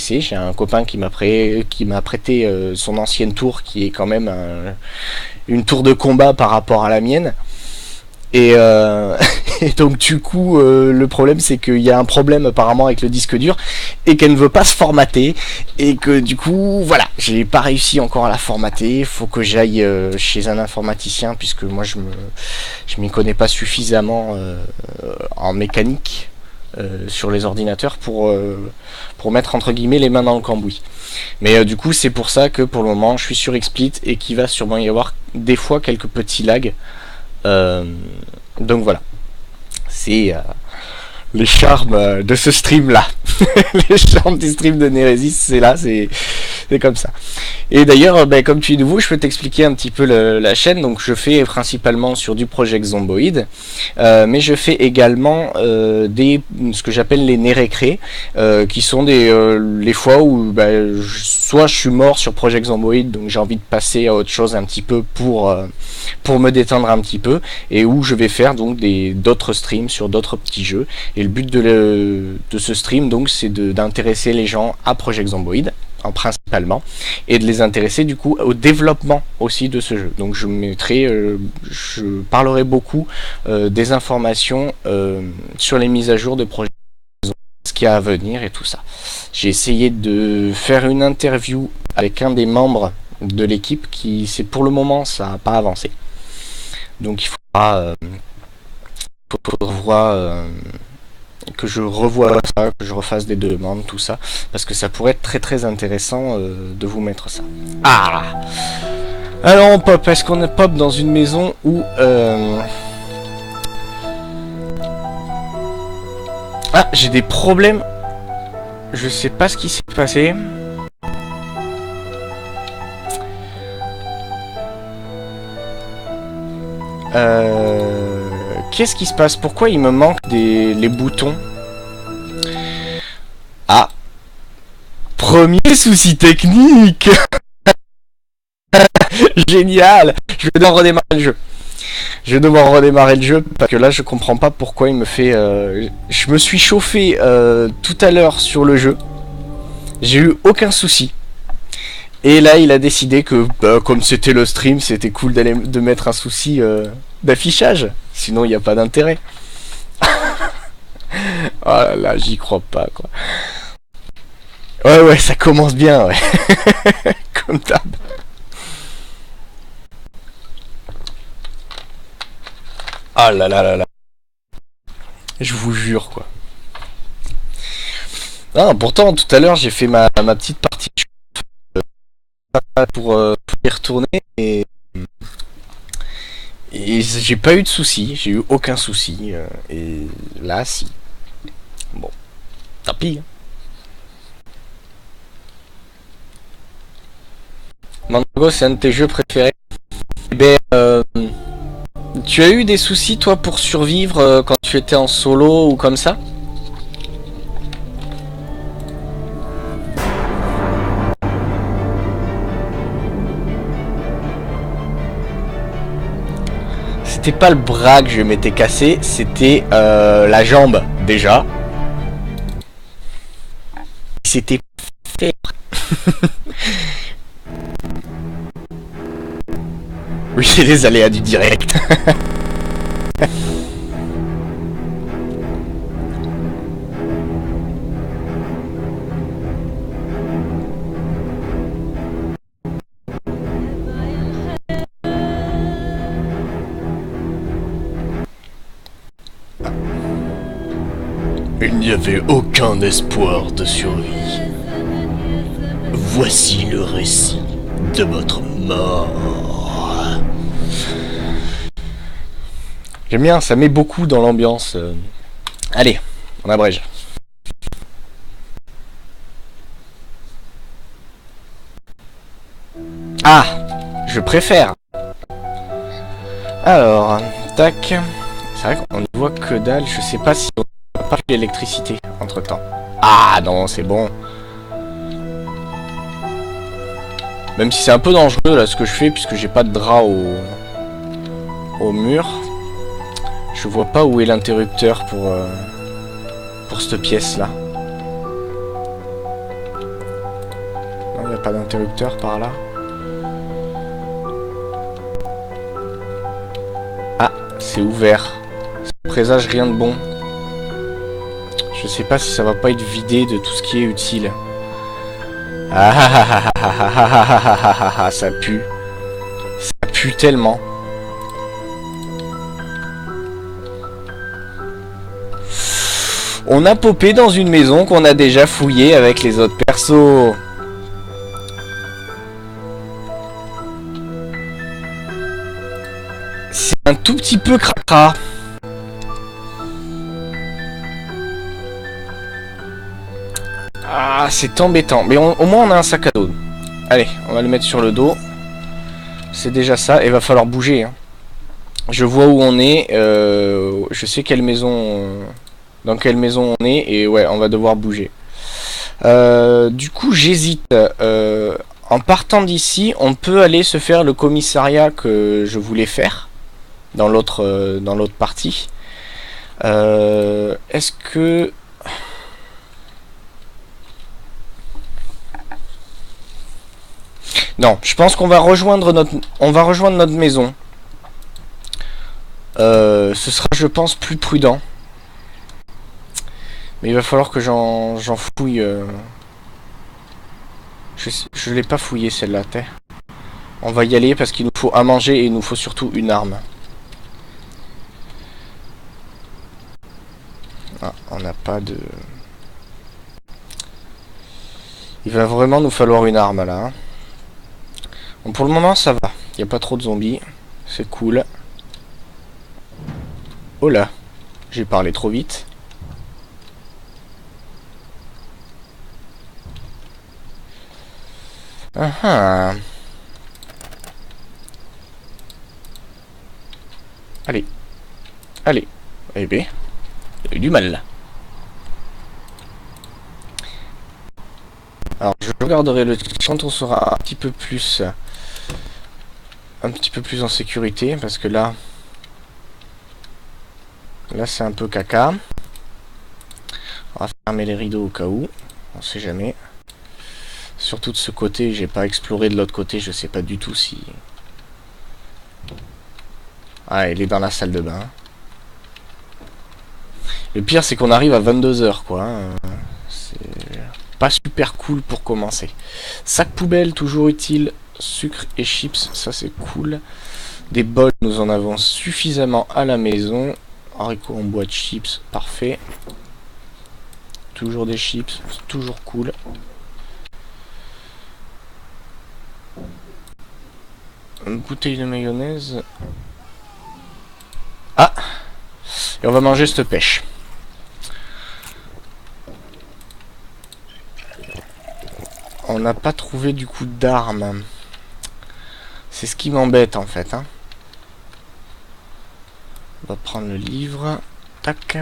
PC. J'ai un copain qui m'a prêté son ancienne tour, qui est quand même une tour de combat par rapport à la mienne. Et, et donc du coup le problème c'est qu'il y a un problème apparemment avec le disque dur et qu'elle ne veut pas se formater, et que du coup voilà, j'ai pas réussi encore à la formater. Il faut que j'aille chez un informaticien, puisque moi je m'y connais pas suffisamment en mécanique sur les ordinateurs pour mettre entre guillemets les mains dans le cambouis. Mais du coup c'est pour ça que pour le moment je suis sur XSplit et qu'il va sûrement y avoir des fois quelques petits lags. Donc voilà, c'est les charmes de ce stream là. Les charmes du stream de Neresis, c'est là, c'est comme ça. Et d'ailleurs, comme tu es nouveau, je peux t'expliquer un petit peu la chaîne. Donc je fais principalement sur du Project Zomboid, mais je fais également ce que j'appelle les Nérécrés, qui sont les fois où soit je suis mort sur Project Zomboid, donc j'ai envie de passer à autre chose un petit peu pour me détendre un petit peu, et où je vais faire donc d'autres streams sur d'autres petits jeux. Et le but de ce stream donc c'est d'intéresser les gens à Project Zomboid principalement, et de les intéresser du coup au développement aussi de ce jeu. Donc je parlerai beaucoup des informations sur les mises à jour de Project Zomboid, ce qu'il y a à venir et tout ça. J'ai essayé de faire une interview avec un des membres de l'équipe c'est pour le moment ça n'a pas avancé. Donc il faudra que je revoie ça, que je refasse des demandes, tout ça, parce que ça pourrait être très très intéressant de vous mettre ça. Ah, alors on pop, est-ce qu'on est pop dans une maison où ah, j'ai des problèmes, je sais pas ce qui s'est passé. Qu'est-ce qui se passe? Pourquoi il me manque les boutons? Ah, premier souci technique. Génial. Je vais devoir redémarrer le jeu. Parce que là je comprends pas pourquoi il me fait... Je me suis chauffé tout à l'heure sur le jeu. J'ai eu aucun souci. Et là il a décidé que comme c'était le stream, c'était cool de mettre un souci d'affichage. Sinon il n'y a pas d'intérêt. Oh là là, j'y crois pas quoi. Ouais, ça commence bien, ouais. Comme d'hab. Ah là là là là. Je vous jure quoi. Ah, pourtant tout à l'heure j'ai fait ma petite partie pour y retourner, et j'ai pas eu de soucis, j'ai eu aucun souci, et là si. Bon, tant pis. Mango, c'est un de tes jeux préférés. Eh ben, tu as eu des soucis toi pour survivre quand tu étais en solo ou comme ça? C'était pas le bras que je m'étais cassé, c'était la jambe déjà. C'était fait. Oui, c'est les aléas du direct. Il n'y avait aucun espoir de survie. Voici le récit de votre mort. J'aime bien, ça met beaucoup dans l'ambiance. Allez, on abrège. Ah, je préfère. Alors, tac. C'est vrai qu'on ne voit que dalle. Je sais pas si on n'a pas fait l'électricité entre temps. Ah non, c'est bon. Même si c'est un peu dangereux là ce que je fais, puisque j'ai pas de drap au mur. Je vois pas où est l'interrupteur pour cette pièce là. pas d'interrupteur par là. Ah, c'est ouvert. Ça présage rien de bon. Je sais pas si ça va pas être vidé de tout ce qui est utile. Ah ah ah ah ah ah ah ah ah ah, ça pue. Ça pue tellement. On a popé dans une maison qu'on a déjà fouillée avec les autres persos. C'est un tout petit peu cracra. Ah, c'est embêtant. Mais au moins on a un sac à dos. Allez, on va le mettre sur le dos. C'est déjà ça. Et va falloir bouger. Hein. Je vois où on est. Je sais quelle maison... dans quelle maison on est. Et ouais, on va devoir bouger. Du coup, j'hésite. En partant d'ici, on peut aller se faire le commissariat que je voulais faire. Dans l'autre partie. Est-ce que... Non, je pense qu'on va rejoindre notre maison. Ce sera, je pense, plus prudent. Mais il va falloir que j'en fouille. Je l'ai pas fouillé celle-là, t'es. On va y aller parce qu'il nous faut à manger et il nous faut surtout une arme. Ah, on n'a pas de... Il va vraiment nous falloir une arme là. Hein. Bon, pour le moment ça va, il n'y a pas trop de zombies, c'est cool. Oh là, j'ai parlé trop vite. Ah ah. Allez, allez, eh bien, il y a eu du mal là. Alors je regarderai le quand on sera un petit peu plus en sécurité parce que là c'est un peu caca. On va fermer les rideaux au cas où, on sait jamais. Surtout de ce côté, j'ai pas exploré de l'autre côté, je sais pas du tout si... Ah, il est dans la salle de bain. Le pire c'est qu'on arrive à 22 h quoi. C'est pas super cool pour commencer. Sac poubelle toujours utile. Sucre et chips, ça c'est cool. Des bols, nous en avons suffisamment à la maison. Haricots en boîte, chips, parfait. Toujours des chips, c'est toujours cool. Une bouteille de mayonnaise. Ah! Et on va manger cette pêche. On n'a pas trouvé du coup d'armes. C'est ce qui m'embête en fait. Hein. On va prendre le livre. Tac.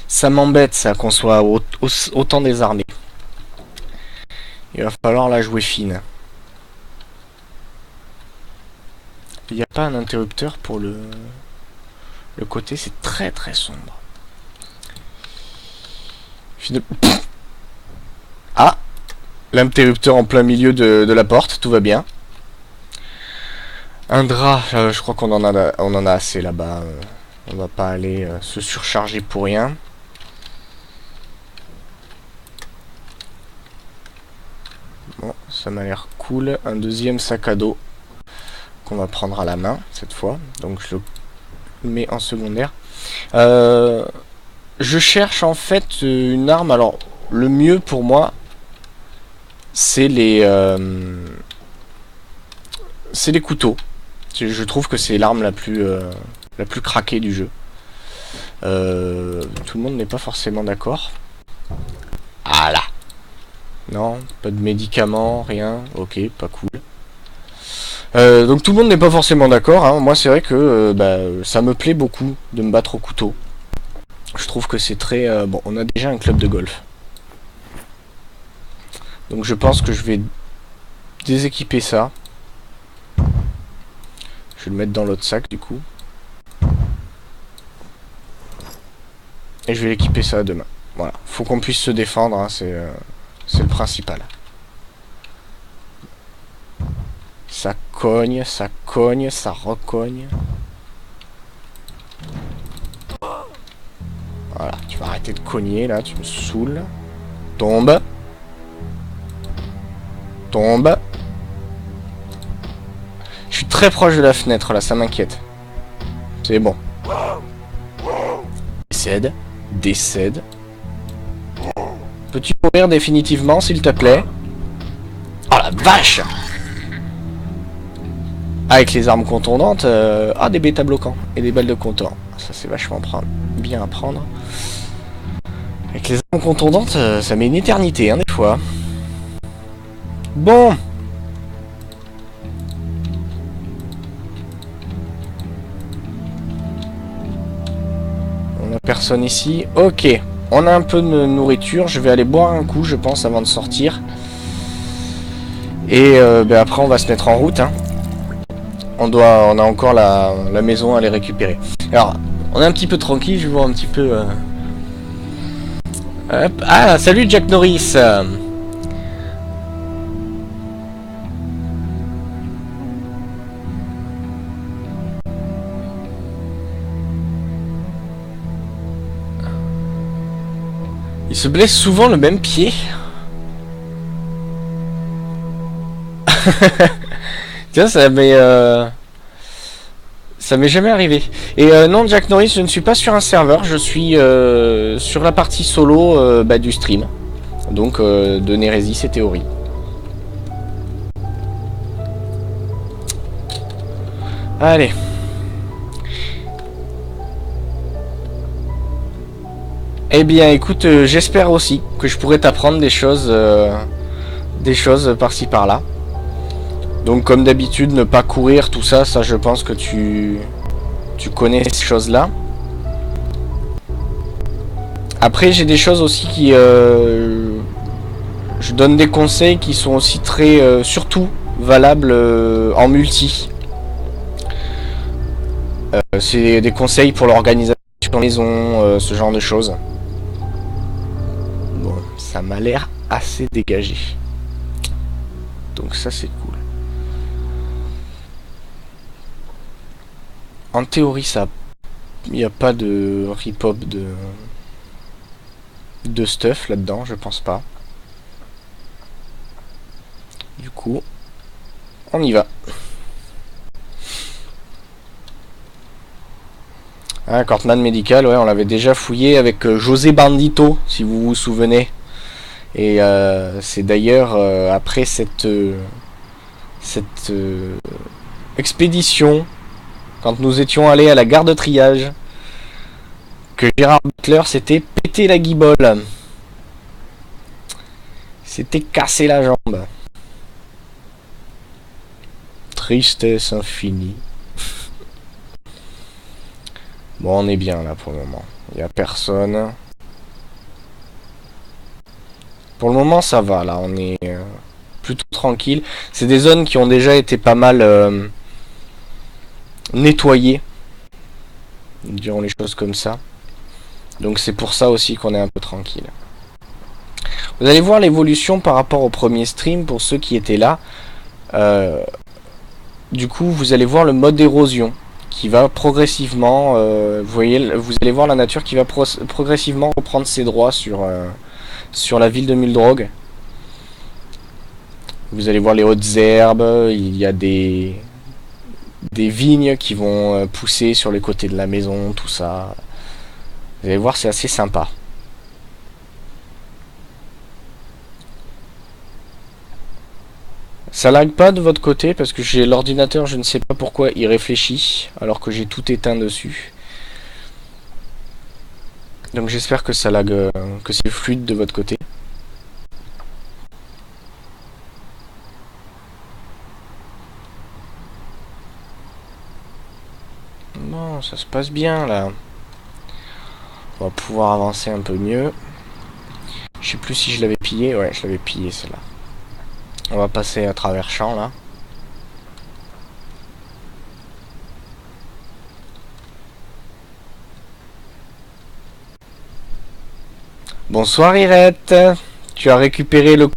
Ça m'embête ça qu'on soit autant désarmé. Il va falloir la jouer fine. Il n'y a pas un interrupteur pour le côté, c'est très très sombre. Ah! L'interrupteur en plein milieu de la porte, tout va bien. Un drap, je crois qu'on en a assez là-bas. On va pas aller se surcharger pour rien. Bon, ça m'a l'air cool. Un deuxième sac à dos qu'on va prendre à la main cette fois. Donc je le mets en secondaire. Je cherche en fait une arme. Alors le mieux pour moi, c'est les couteaux. Je trouve que c'est l'arme la plus craquée du jeu. Tout le monde n'est pas forcément d'accord. Ah là. Non, pas de médicaments, rien. Ok, pas cool. Donc tout le monde n'est pas forcément d'accord. Hein. Moi, c'est vrai que ça me plaît beaucoup de me battre au couteau. Je trouve que c'est très... bon, on a déjà un club de golf. Donc je pense que je vais déséquiper ça. Je vais le mettre dans l'autre sac du coup. Et je vais l'équiper ça demain. Voilà. Faut qu'on puisse se défendre, hein, c'est le principal. Ça cogne, ça recogne. Voilà, tu vas arrêter de cogner là, tu me saoules. Tombe. Tombe. Je suis très proche de la fenêtre là, ça m'inquiète. C'est bon. Décède. Décède. Peux-tu mourir définitivement, s'il te plaît? Oh la vache! Avec les armes contondantes, ah, des bêta bloquants et des balles de compteur. Ça c'est vachement bien à prendre. Avec les armes contondantes, ça met une éternité, hein, des fois. Bon. On a personne ici. Ok. On a un peu de nourriture. Je vais aller boire un coup, je pense, avant de sortir. Et après, on va se mettre en route, hein. On a encore la maison à aller récupérer. Alors, on est un petit peu tranquille, je vais voir un petit peu... Hop. Ah, salut Jack Norris. Il se blesse souvent le même pied. Tiens, ça m'est jamais arrivé. Et non, Jack Norris, je ne suis pas sur un serveur, je suis sur la partie solo du stream. Donc de Nérésis et Théorie. Allez. Eh bien, écoute, j'espère aussi que je pourrai t'apprendre des choses par-ci par-là. Donc comme d'habitude, ne pas courir, tout ça, ça je pense que tu connais ces choses-là. Après j'ai des choses aussi qui... je donne des conseils qui sont aussi très... surtout valables en multi. C'est des conseils pour l'organisation de maison, ce genre de choses. Bon, ça m'a l'air assez dégagé. Donc ça c'est cool. En théorie, ça, il n'y a pas de rip-hop de stuff là-dedans, je pense pas. Du coup, on y va. Ah, Cortman médical, ouais, on l'avait déjà fouillé avec José Bandito, si vous vous souvenez. Et c'est d'ailleurs après cette expédition, quand nous étions allés à la gare de triage, que Gérard Butler s'était pété la guibole. S'était cassé la jambe. Tristesse infinie. Bon, on est bien là pour le moment. Il n'y a personne. Pour le moment, ça va. Là, on est plutôt tranquille. C'est des zones qui ont déjà été pas mal nettoyées. Dirons les choses comme ça. Donc c'est pour ça aussi qu'on est un peu tranquille. Vous allez voir l'évolution par rapport au premier stream pour ceux qui étaient là. Du coup, vous allez voir le mode d'érosion qui va progressivement, vous allez voir la nature qui va progressivement reprendre ses droits sur la ville de Muldrog. Vous allez voir les hautes herbes, il y a des vignes qui vont pousser sur les côtés de la maison, tout ça. Vous allez voir, c'est assez sympa. Ça lag pas de votre côté parce que j'ai l'ordinateur, je ne sais pas pourquoi il réfléchit alors que j'ai tout éteint dessus. Donc j'espère que ça lag, que c'est fluide de votre côté. Bon, ça se passe bien là. On va pouvoir avancer un peu mieux. Je sais plus si je l'avais pillé. Ouais, je l'avais pillé celle-là. On va passer à travers champ là. Bonsoir Irette. Tu as récupéré le